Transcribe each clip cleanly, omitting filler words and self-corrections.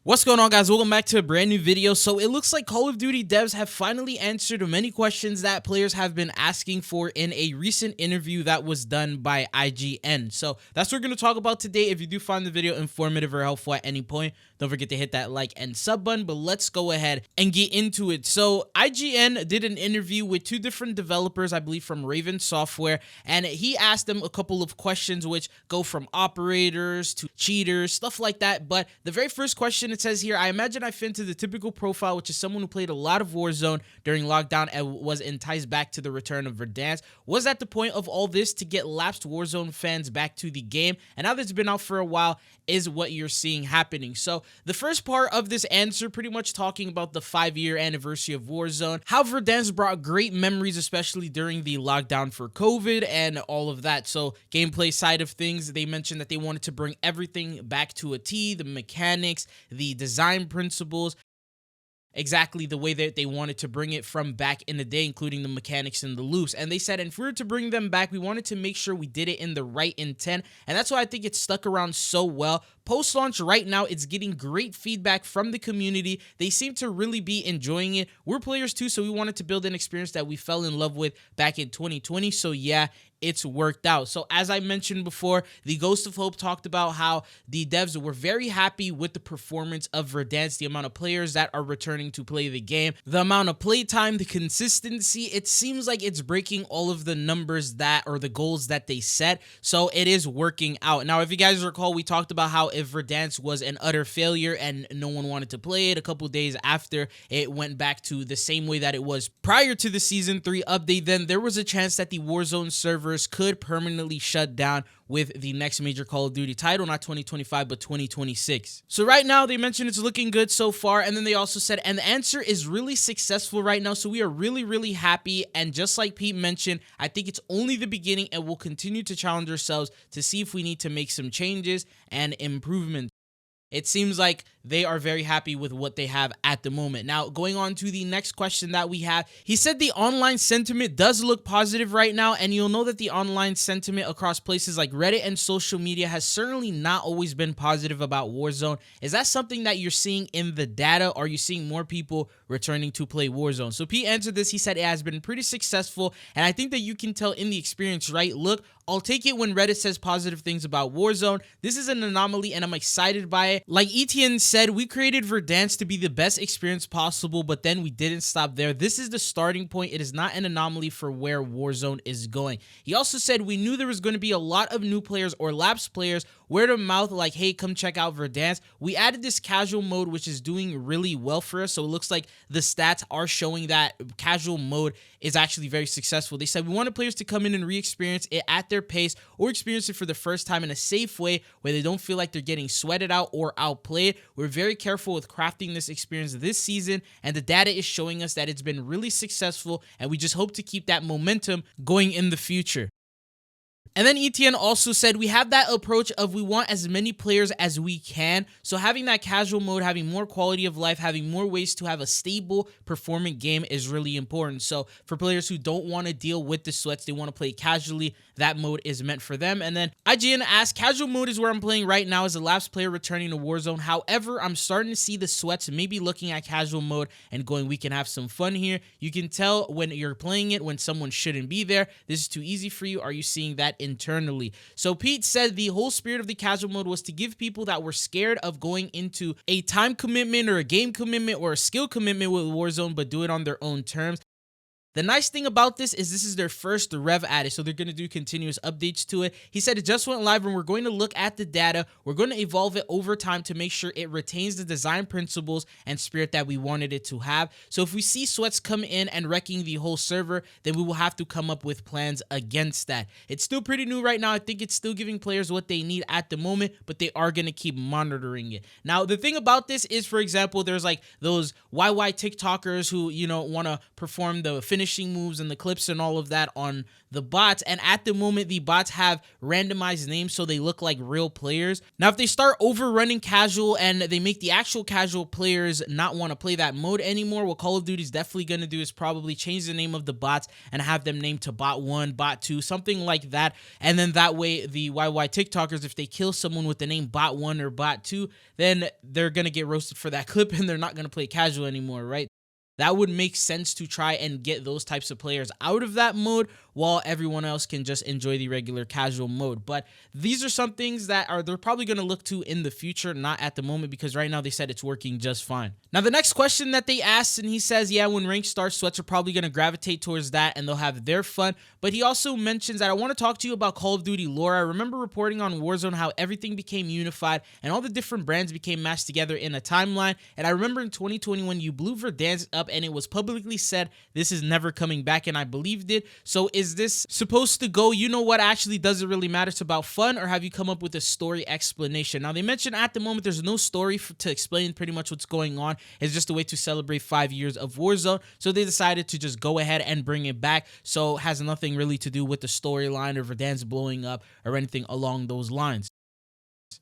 What's going on, guys? Welcome back to a brand new video. So it looks like Call of Duty devs have finally answered many questions that players have been asking for in a recent interview that was done by IGN. So that's what we're going to talk about today. If you do find the video informative or helpful at any point, don't forget to hit that like and sub button, but let's go ahead and get into it. So IGN did an interview with two different developers, I believe from Raven Software, and he asked them a couple of questions which go from operators to cheaters, stuff like that. But the very first question, it says here, I imagine I fit into the typical profile, which is someone who played a lot of Warzone during lockdown and was enticed back to the return of Verdansk. Was that the point of all this, to get lapsed Warzone fans back to the game? And now that it's been out for a while, is what you're seeing happening. So the first part of this answer, pretty much talking about the 5-year anniversary of Warzone, how Verdansk brought great memories, especially during the lockdown for COVID and all of that. So gameplay side of things, they mentioned that they wanted to bring everything back to a T, the mechanics, the design principles, exactly the way that they wanted to bring it from back in the day, including the mechanics and the loops. And they said, if we were to bring them back, we wanted to make sure we did it in the right intent. And that's why I think it's stuck around so well. Post-launch right now, it's getting great feedback from the community. They seem to really be enjoying it. We're players too, so we wanted to build an experience that we fell in love with back in 2020. So yeah, it's worked out. So as I mentioned before, the Ghost of Hope talked about how the devs were very happy with the performance of Verdansk, the amount of players that are returning to play the game, the amount of playtime, the consistency. It seems like it's breaking all of the numbers that, or the goals that they set. So it is working out. Now, if you guys recall, we talked about how if Verdansk was an utter failure and no one wanted to play it, a couple days after it went back to the same way that it was prior to the Season 3 update, then there was a chance that the Warzone servers could permanently shut down with the next major Call of Duty title, not 2025, but 2026. So right now, they mentioned it's looking good so far, and then they also said, and the answer is really successful right now, so we are really happy. And just like Pete mentioned, I think it's only the beginning, and we'll continue to challenge ourselves to see if we need to make some changes and improvements. It seems like they are very happy with what they have at the moment. Now, going on to the next question that we have, he said the online sentiment does look positive right now, and you'll know that the online sentiment across places like Reddit and social media has certainly not always been positive about Warzone. Is that something that you're seeing in the data? Are you seeing more people returning to play Warzone? So Pete answered this. He said it has been pretty successful, and I think that you can tell in the experience, right? Look, I'll take it when Reddit says positive things about Warzone. This is an anomaly, and I'm excited by it. Like Etienne said, we created Verdansk to be the best experience possible, but then we didn't stop there. This is the starting point. It is not an anomaly for where Warzone is going. He also said we knew there was going to be a lot of new players or lapsed players, word of mouth, like, hey, come check out Verdansk. We added this casual mode, which is doing really well for us. So it looks like the stats are showing that casual mode is actually very successful. They said we wanted players to come in and re-experience it at their pace, or experience it for the first time in a safe way where they don't feel like they're getting sweated out or outplayed. We're very careful with crafting this experience this season, and the data is showing us that it's been really successful, and we just hope to keep that momentum going in the future. And then Etienne also said we have that approach of we want as many players as we can. So having that casual mode, having more quality of life, having more ways to have a stable performing game is really important. So for players who don't want to deal with the sweats, they want to play casually, that mode is meant for them. And then IGN asked, casual mode is where I'm playing right now as a lapsed player returning to Warzone. However, I'm starting to see the sweats, maybe looking at casual mode and going, we can have some fun here. You can tell when you're playing it when someone shouldn't be there. This is too easy for you. Are you seeing that internally? So Pete said the whole spirit of the casual mode was to give people that were scared of going into a time commitment or a game commitment or a skill commitment with Warzone, but do it on their own terms. The nice thing about this is their first rev added, so they're going to do continuous updates to it. He said it just went live, and we're going to look at the data. We're going to evolve it over time to make sure it retains the design principles and spirit that we wanted it to have. So if we see sweats come in and wrecking the whole server, then we will have to come up with plans against that. It's still pretty new right now. I think it's still giving players what they need at the moment, but they are going to keep monitoring it. Now, the thing about this is, for example, there's like those YY TikTokers who, you know, want to perform the finish finishing moves and the clips and all of that on the bots. And at the moment, the bots have randomized names so they look like real players. Now, if they start overrunning casual and they make the actual casual players not want to play that mode anymore, what Call of Duty is definitely going to do is probably change the name of the bots and have them named to bot 1, bot 2, something like that. And then that way the YY TikTokers, if they kill someone with the name bot 1 or bot 2, then they're going to get roasted for that clip and they're not going to play casual anymore, right? That would make sense to try and get those types of players out of that mode while everyone else can just enjoy the regular casual mode. But these are some things that they're probably going to look to in the future, not at the moment, because right now they said it's working just fine. Now, the next question that they asked, and he says, yeah, when ranked starts, sweats are probably going to gravitate towards that and they'll have their fun. But he also mentions that I want to talk to you about Call of Duty lore. I remember reporting on Warzone how everything became unified and all the different brands became mashed together in a timeline. And I remember in 2021, you blew Verdansk up and it was publicly said this is never coming back, and I believed it. So is this supposed to go, you know what, actually doesn't really matter, it's about fun, or have you come up with a story explanation? Now, they mentioned at the moment there's no story to explain pretty much what's going on. It's just a way to celebrate 5 years of Warzone, so they decided to just go ahead and bring it back. So it has nothing really to do with the storyline or Verdansk blowing up or anything along those lines.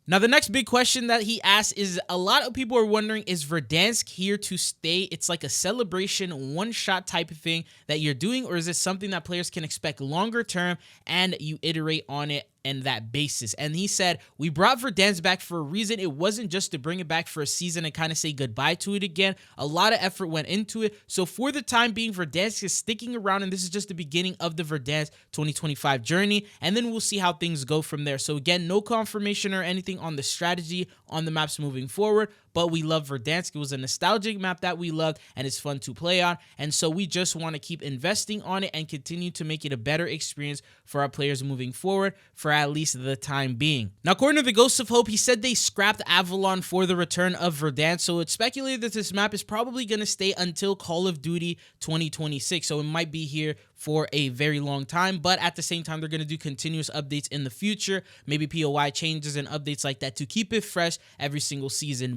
Now, the next big question that he asked is, a lot of people are wondering, is Verdansk here to stay? It's like a celebration, one-shot type of thing that you're doing, or is it something that players can expect longer term and you iterate on it and that basis? And he said, we brought Verdansk back for a reason. It wasn't just to bring it back for a season and kind of say goodbye to it again. A lot of effort went into it. So for the time being, Verdansk is sticking around, and this is just the beginning of the Verdansk 2025 journey, and then we'll see how things go from there. So again, no confirmation or anything on the strategy on the maps moving forward, but we love Verdansk. It was a nostalgic map that we loved, and it's fun to play on, and so we just want to keep investing on it and continue to make it a better experience for our players moving forward for at least the time being. Now, according to the Ghost of Hope, he said they scrapped Avalon for the return of Verdansk, so it's speculated that this map is probably going to stay until Call of Duty 2026, so it might be here for a very long time, but at the same time, they're going to do continuous updates in the future, maybe POI changes and updates like that to keep it fresh every single season.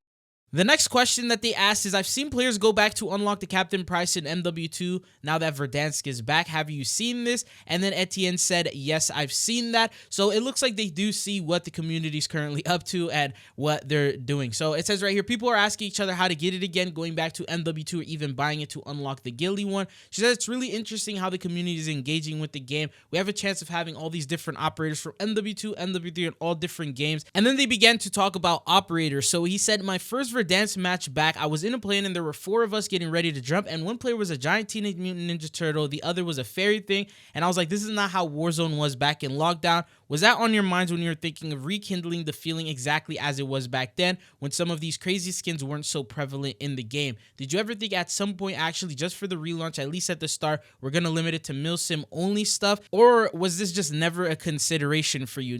The next question that they asked is, I've seen players go back to unlock the Captain Price in MW2 now that Verdansk is back. Have you seen this? And then Etienne said, yes, I've seen that. So it looks like they do see what the community is currently up to and what they're doing. So it says right here, people are asking each other how to get it again, going back to MW2 or even buying it to unlock the Gilly one. She says it's really interesting how the community is engaging with the game. We have a chance of having all these different operators from MW2, MW3, and all different games. And then they began to talk about operators. So he said, my first Verdansk match back, I was in a plane and there were 4 of us getting ready to jump, and one player was a giant Teenage Mutant Ninja Turtle, the other was a fairy thing, and I was like, this is not how Warzone was back in lockdown. Was that on your minds when you were thinking of rekindling the feeling exactly as it was back then, when some of these crazy skins weren't so prevalent in the game? Did you ever think at some point, actually, just for the relaunch, at least at the start, we're gonna limit it to milsim only stuff, or was this just never a consideration for you?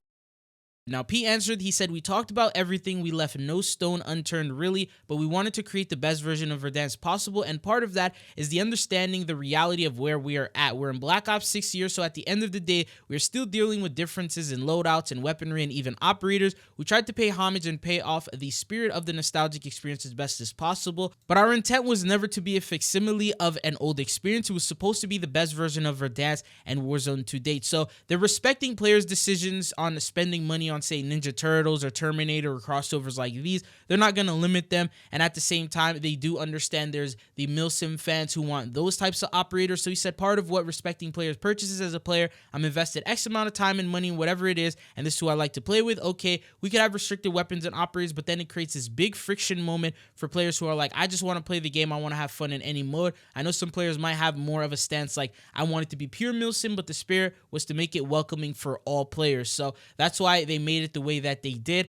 Now, P answered, he said, we talked about everything, we left no stone unturned really, but we wanted to create the best version of Verdansk possible, and part of that is the understanding the reality of where we are at. We're in Black Ops 6 years, so at the end of the day, we're still dealing with differences in loadouts and weaponry and even operators. We tried to pay homage and pay off the spirit of the nostalgic experience as best as possible, but our intent was never to be a facsimile of an old experience. It was supposed to be the best version of Verdansk and Warzone to date. So they're respecting players' decisions on spending money on, say, Ninja Turtles or Terminator or crossovers like these. They're not going to limit them, and at the same time, they do understand there's the milsim fans who want those types of operators. So he said, part of what respecting players purchases as a player, I'm invested X amount of time and money, whatever it is, and this is who I like to play with. Okay, we could have restricted weapons and operators, but then it creates this big friction moment for players who are like, I just want to play the game, I want to have fun in any mode. I know some players might have more of a stance like, I want it to be pure milsim, but the spirit was to make it welcoming for all players. So that's why they made it the way that they did.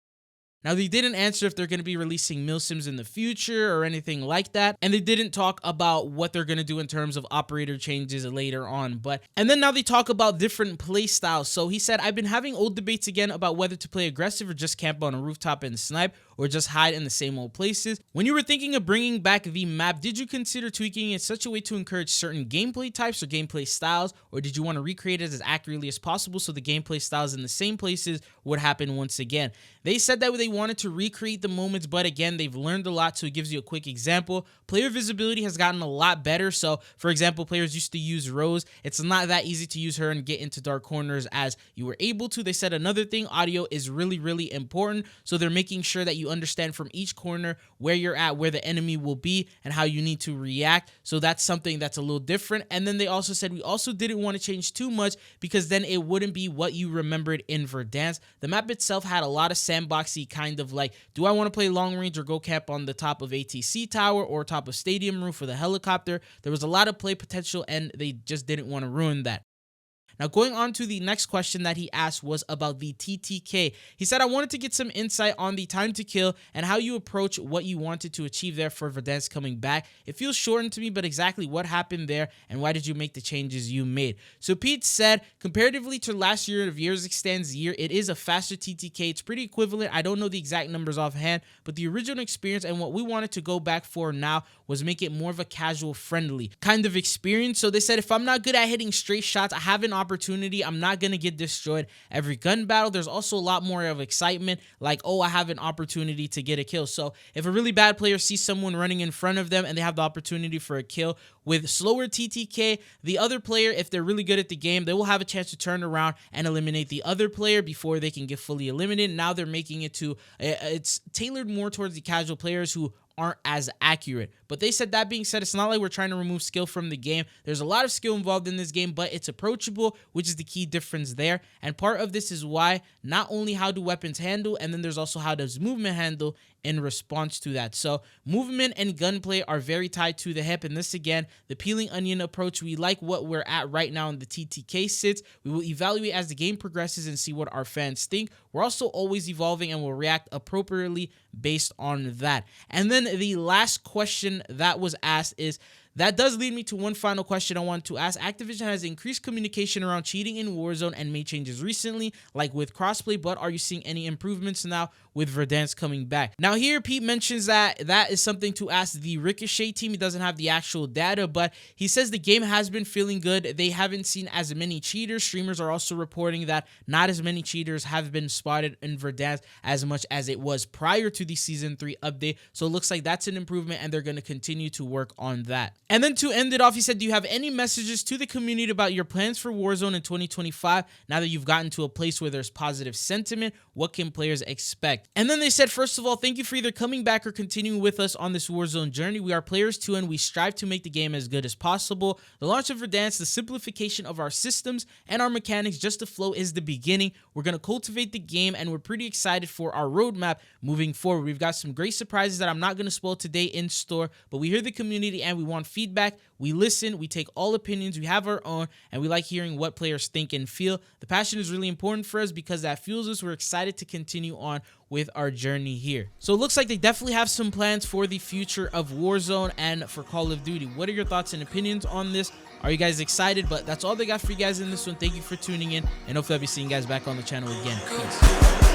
Now, they didn't answer if they're going to be releasing milsims in the future or anything like that, and they didn't talk about what they're going to do in terms of operator changes later on. And then now they talk about different play styles. So he said, I've been having old debates again about whether to play aggressive or just camp on a rooftop and snipe, or just hide in the same old places. When you were thinking of bringing back the map, did you consider tweaking it in such a way to encourage certain gameplay types or gameplay styles, or did you want to recreate it as accurately as possible so the gameplay styles in the same places would happen once again? They said that they wanted to recreate the moments, but again, they've learned a lot. So it gives you a quick example. Player visibility has gotten a lot better. So for example, players used to use Rose. It's not that easy to use her and get into dark corners as you were able to. They said another thing, audio is really, really important. So they're making sure that you understand from each corner where you're at, where the enemy will be, and how you need to react. So that's something that's a little different. And then they also said we also didn't want to change too much because then it wouldn't be what you remembered in Verdansk. The map itself had a lot of sandboxy kind of like, do I want to play long range or go camp on the top of ATC tower or top of stadium roof with a helicopter? There was a lot of play potential and they just didn't want to ruin that. Now, going on to the next question that he asked was about the TTK. He said, I wanted to get some insight on the time to kill and how you approach what you wanted to achieve there for Verdansk coming back. It feels shortened to me, but exactly what happened there and why did you make the changes you made? So Pete said, comparatively to last year of Years Extends Year, it is a faster TTK. It's pretty equivalent. I don't know the exact numbers offhand, but the original experience and what we wanted to go back for now was make it more of a casual friendly kind of experience. So they said, if I'm not good at hitting straight shots, I have an opportunity. I'm not going to get destroyed every gun battle. There's also a lot more of excitement, like, oh, I have an opportunity to get a kill. So if a really bad player sees someone running in front of them and they have the opportunity for a kill, with slower TTK, the other player, if they're really good at the game, they will have a chance to turn around and eliminate the other player before they can get fully eliminated. Now they're making it to, it's tailored more towards the casual players who aren't as accurate. But they said, that being said, it's not like we're trying to remove skill from the game. There's a lot of skill involved in this game, but it's approachable, which is the key difference there. And part of this is why not only how do weapons handle, and then there's also how does movement handle in response to that. So movement and gunplay are very tied to the hip. And this, again, the peeling onion approach, we like what we're at right now in the TTK sits. We will evaluate as the game progresses and see what our fans think. We're also always evolving and will react appropriately based on that. And then the last question that was asked is, that does lead me to one final question I want to ask. Activision has increased communication around cheating in Warzone and made changes recently, like with crossplay, but are you seeing any improvements now with Verdansk coming back? Now here, Pete mentions that that is something to ask the Ricochet team. He doesn't have the actual data, but he says the game has been feeling good. They haven't seen as many cheaters. Streamers are also reporting that not as many cheaters have been spotted in Verdansk as much as it was prior to the Season 3 update. So it looks like that's an improvement and they're going to continue to work on that. And then to end it off, he said, do you have any messages to the community about your plans for Warzone in 2025? Now that you've gotten to a place where there's positive sentiment, what can players expect? And then they said, first of all, thank you for either coming back or continuing with us on this Warzone journey. We are players too, and we strive to make the game as good as possible. The launch of Verdansk, the simplification of our systems and our mechanics, just to flow, is the beginning. We're going to cultivate the game, and we're pretty excited for our roadmap moving forward. We've got some great surprises that I'm not going to spoil today in store, but we hear the community and we want feedback. We listen, we take all opinions, we have our own, and we like hearing what players think and feel. The passion is really important for us because that fuels us. We're excited to continue on with our journey here. So it looks like they definitely have some plans for the future of Warzone and for Call of Duty. What are your thoughts and opinions on this? Are you guys excited? But that's all they got for you guys in this one. Thank you for tuning in, and hopefully I'll be seeing you guys back on the channel again. Peace.